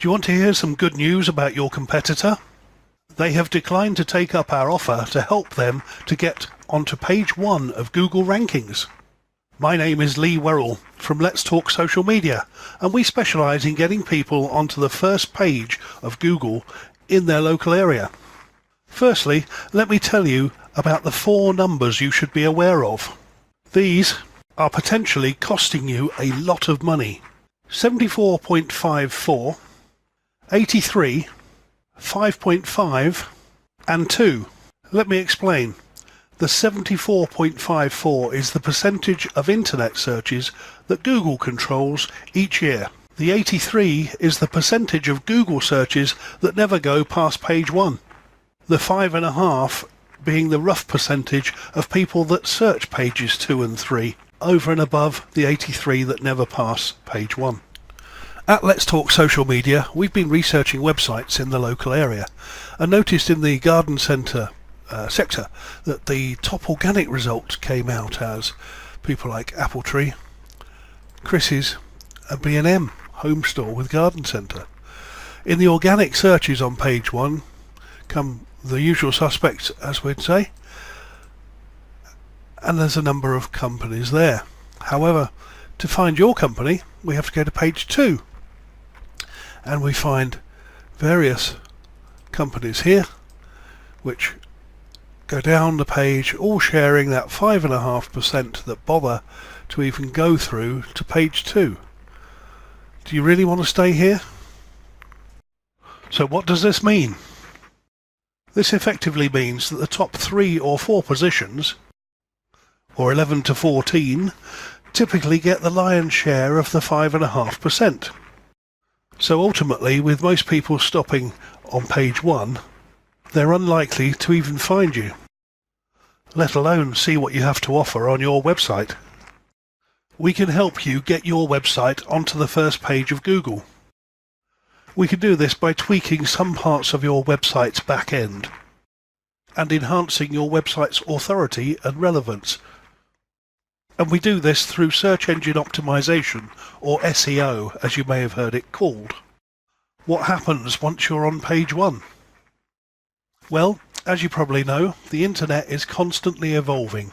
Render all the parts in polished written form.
Do you want to hear some good news about your competitor? They have declined to take up our offer to help them to get onto page 1 of Google rankings. My name is Lee Werrell from Let's Talk Social Media, and we specialise in getting people onto the first page of Google in their local area. Firstly, let me tell you about the 4 numbers you should be aware of. These are potentially costing you a lot of money. 74.54, 83, 5.5 and 2. Let me explain. The 74.54 is the percentage of internet searches that Google controls each year. The 83 is the percentage of Google searches that never go past page 1. The 5.5 being the rough percentage of people that search pages 2 and 3, over and above the 83 that never pass page 1. At Let's Talk Social Media, we've been researching websites in the local area and noticed in the garden centre sector that the top organic result came out as people like Apple Tree, Chris's and B&M home store with garden centre. In the organic searches on page 1 come the usual suspects, as we'd say, and there's a number of companies there. However, to find your company we have to go to page 2 and we find various companies here which go down the page, all sharing that 5.5% that bother to even go through to page 2. Do you really want to stay here? So what does this mean? This effectively means that the top 3 or 4 positions, or 11 to 14, typically get the lion's share of the 5.5%. So ultimately, with most people stopping on page 1, they're unlikely to even find you, let alone see what you have to offer on your website. We can help you get your website onto the first page of Google. We can do this by tweaking some parts of your website's back end and enhancing your website's authority and relevance. And we do this through search engine optimization, or SEO, as you may have heard it called. What happens once you're on page 1? Well, as you probably know, the internet is constantly evolving,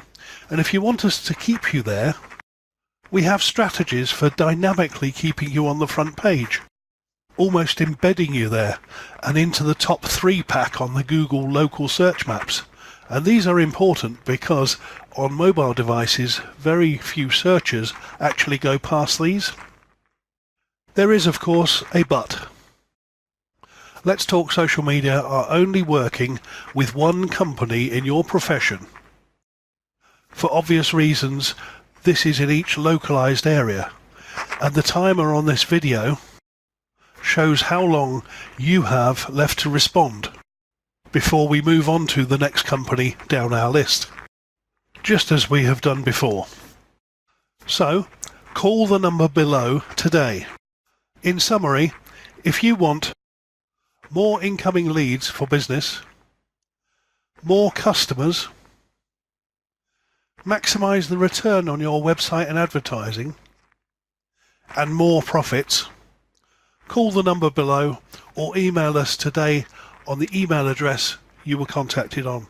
and if you want us to keep you there, we have strategies for dynamically keeping you on the front page, almost embedding you there and into the top 3 pack on the Google local search maps. And these are important because on mobile devices very few searchers actually go past these. There is of course a but. Let's Talk Social Media are only working with one company in your profession. For obvious reasons, this is in each localized area, and the timer on this video shows how long you have left to respond before we move on to the next company down our list, just as we have done before. So, call the number below today. In summary, if you want more incoming leads for business, more customers, maximize the return on your website and advertising, and more profits, call the number below or email us today on the email address you were contacted on.